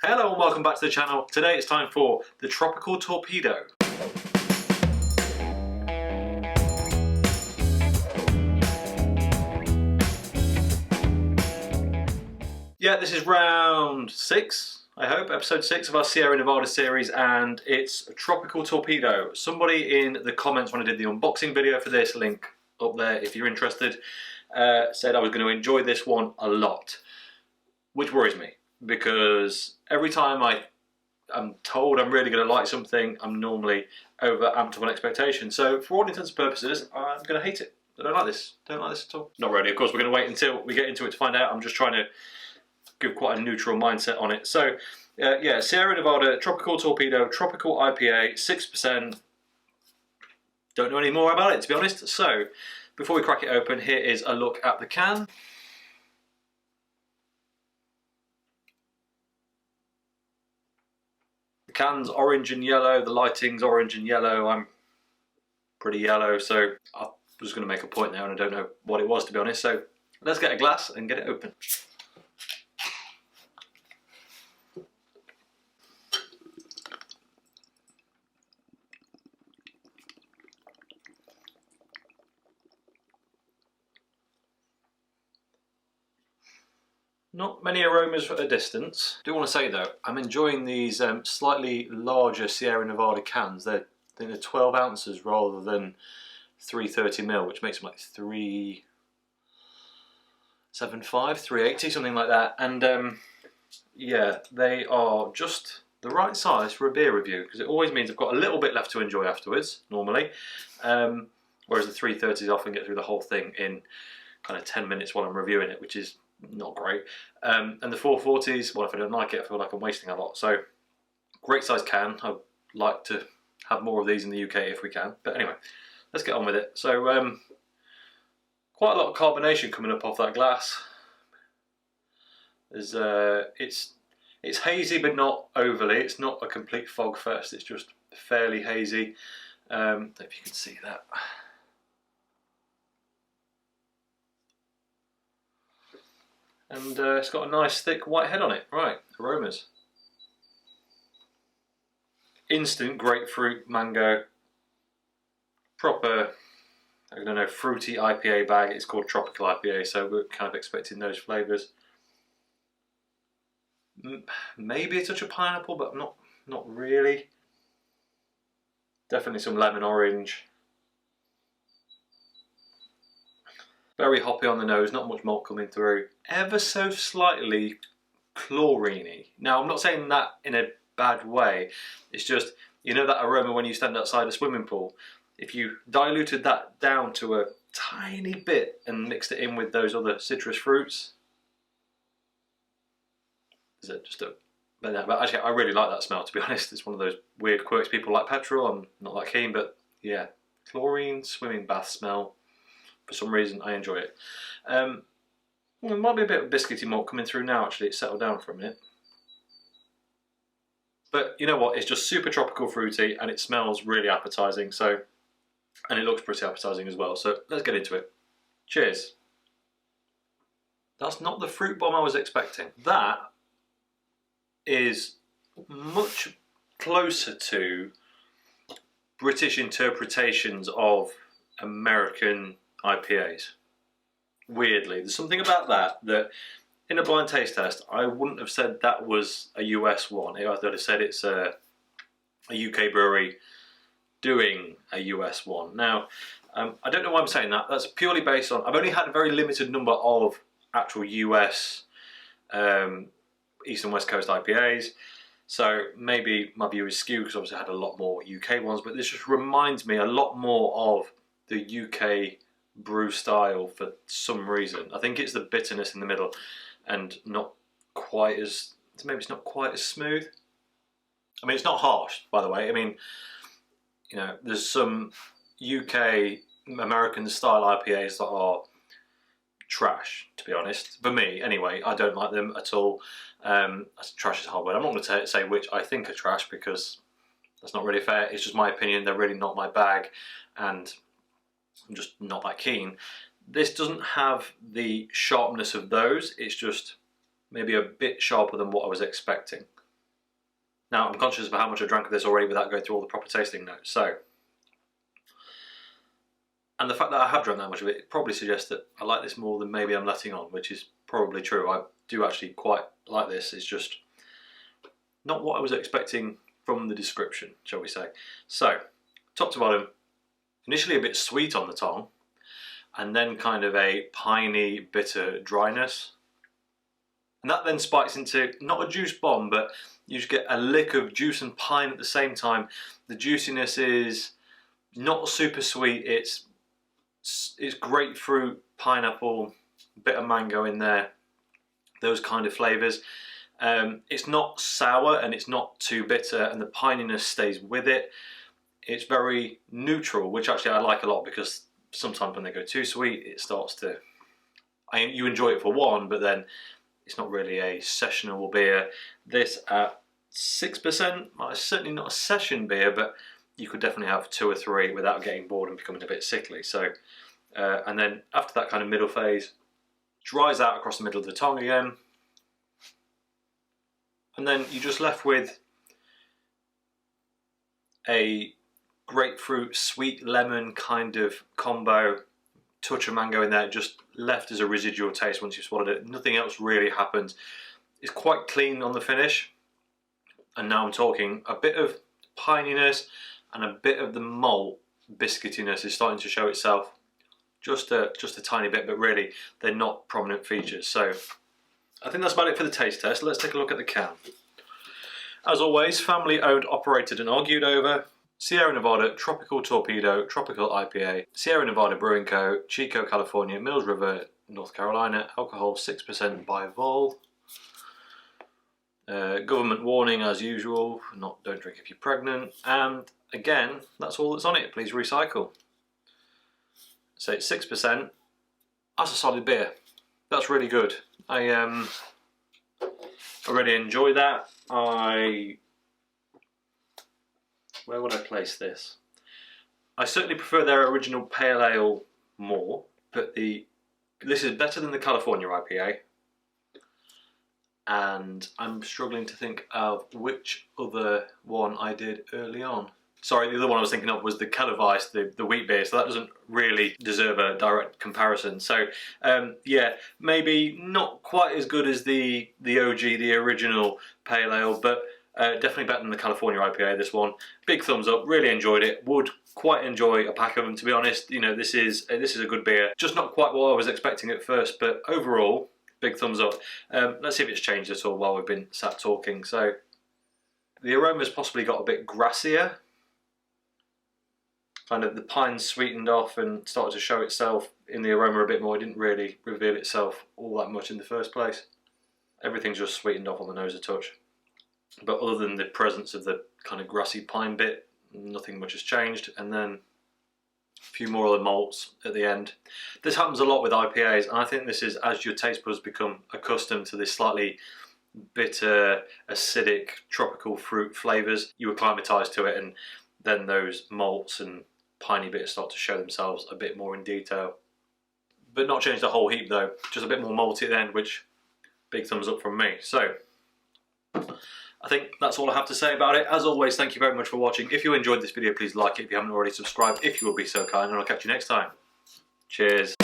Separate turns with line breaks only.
Hello and welcome back to the channel. Today it's time for the Tropical Torpedo. Yeah, this is round 6, I hope, episode 6 of our Sierra Nevada series, and it's a Tropical Torpedo. Somebody in the comments when I did the unboxing video for this, link up there if you're interested, said I was going to enjoy this one a lot, which worries me. Because every time I'm told I'm really going to like something, I'm normally over amped up on expectation. So for all intents and purposes, I'm going to hate it. I don't like this. Don't like this at all. Not really. Of course, we're going to wait until we get into it to find out. I'm just trying to give quite a neutral mindset on it. So yeah, Sierra Nevada Tropical Torpedo, Tropical IPA, 6%. Don't know any more about it, to be honest. So before we crack it open, here is a look at the can. Can's orange and yellow, the lighting's orange and yellow. I'm pretty yellow, so I was going to make a point there and I don't know what it was, to be honest. So let's get a glass and get it open. Not many aromas at a distance. I do want to say though, I'm enjoying these slightly larger Sierra Nevada cans. I think they're 12 ounces rather than 330ml, which makes them like 375, 380, something like that. And yeah, they are just the right size for a beer review, because it always means I've got a little bit left to enjoy afterwards, normally. Whereas the 330s often get through the whole thing in kind of 10 minutes while I'm reviewing it, which is not great. And the 440s, well, if I don't like it, I feel like I'm wasting a lot. So great size can. I'd like to have more of these in the UK if we can. But anyway, let's get on with it. So quite a lot of carbonation coming up off that glass. There's it's hazy but not overly. It's not a complete fog fest. It's just fairly hazy. If you can see that. And it's got a nice thick white head on it. Right, aromas. Instant grapefruit, mango. Proper, I don't know, fruity IPA bag. It's called Tropical IPA, so we're kind of expecting those flavours. Maybe a touch of pineapple, but not really. Definitely some lemon orange. Very hoppy on the nose, not much malt coming through. Ever so slightly chlorine-y. Now, I'm not saying that in a bad way. It's just, you know that aroma when you stand outside a swimming pool? If you diluted that down to a tiny bit and mixed it in with those other citrus fruits. Is it just a... But actually, I really like that smell, to be honest. It's one of those weird quirks. People like petrol. I'm not that keen, but yeah. Chlorine swimming bath smell. For some reason, I enjoy it. There might be a bit of biscuity malt coming through now, actually. It's settled down for a minute. But you know what? It's just super tropical fruity and it smells really appetizing. So, and it looks pretty appetizing as well. So let's get into it. Cheers. That's not the fruit bomb I was expecting. That is much closer to British interpretations of American IPAs. Weirdly, there's something about that in a blind taste test I wouldn't have said that was a US one. I would have said it's a UK brewery doing a US one. Now I don't know why I'm saying that. That's purely based on I've only had a very limited number of actual US East and West Coast IPAs, so maybe my view is skewed because obviously I had a lot more UK ones, but this just reminds me a lot more of the UK brew style for some reason. I think it's the bitterness in the middle and not quite as, maybe it's not quite as smooth. I mean, it's not harsh, by the way. I mean, you know, there's some UK American style IPAs that are trash, to be honest. For me, anyway, I don't like them at all. Trash is a hard word. I'm not going to say which I think are trash because that's not really fair. It's just my opinion. They're really not my bag and I'm just not that keen. This doesn't have the sharpness of those. It's just maybe a bit sharper than what I was expecting. Now I'm conscious of how much I drank of this already without going through all the proper tasting notes. So, and the fact that I have drunk that much of it probably suggests that I like this more than maybe I'm letting on, which is probably true. I do actually quite like this. It's just not what I was expecting from the description, shall we say. So, top to bottom, initially a bit sweet on the tongue, and then kind of a piney, bitter dryness. And that then spikes into, not a juice bomb, but you just get a lick of juice and pine at the same time. The juiciness is not super sweet, it's grapefruit, pineapple, bit of mango in there, those kind of flavours. It's not sour and it's not too bitter, and the pininess stays with it. It's very neutral, which actually I like a lot, because sometimes when they go too sweet, it starts to... you enjoy it for one, but then it's not really a sessionable beer. This at 6%, well, it's certainly not a session beer, but you could definitely have 2 or 3 without getting bored and becoming a bit sickly. So, and then after that kind of middle phase, dries out across the middle of the tongue again. And then you're just left with a grapefruit, sweet lemon kind of combo, touch of mango in there, just left as a residual taste once you've swallowed it. Nothing else really happens. It's quite clean on the finish. And now I'm talking a bit of pininess and a bit of the malt biscuitiness is starting to show itself. Just a tiny bit, but really they're not prominent features. So I think that's about it for the taste test. Let's take a look at the can. As always, family owned, operated and argued over. Sierra Nevada Tropical Torpedo Tropical IPA, Sierra Nevada Brewing Co., Chico, California, Mills River, North Carolina, alcohol 6% by vol. Government warning as usual, don't drink if you're pregnant, and again, that's all that's on it, please recycle. So it's 6%, that's a solid beer, that's really good. I really enjoy that. Where would I place this? I certainly prefer their original pale ale more, but this is better than the California IPA. And I'm struggling to think of which other one I did early on. Sorry, the other one I was thinking of was the Kellerweiss, the wheat beer, so that doesn't really deserve a direct comparison. So yeah, maybe not quite as good as the OG, the original pale ale, but definitely better than the California IPA, this one. Big thumbs up, really enjoyed it. Would quite enjoy a pack of them, to be honest. You know, this is a good beer. Just not quite what I was expecting at first, but overall, big thumbs up. Let's see if it's changed at all while we've been sat talking. So the aroma's possibly got a bit grassier. Kind of the pine sweetened off and started to show itself in the aroma a bit more. It didn't really reveal itself all that much in the first place. Everything's just sweetened off on the nose a touch. But other than the presence of the kind of grassy pine bit, nothing much has changed. And then a few more of the malts at the end. This happens a lot with IPAs, and I think this is as your taste buds become accustomed to this slightly bitter, acidic, tropical fruit flavours, you acclimatise to it, and then those malts and piney bits start to show themselves a bit more in detail. But not change the whole heap though, just a bit more malty at the end, which big thumbs up from me. So I think that's all I have to say about it. As always, thank you very much for watching. If you enjoyed this video, please like it. If you haven't already, subscribed if you will be so kind, and I'll catch you next time. Cheers.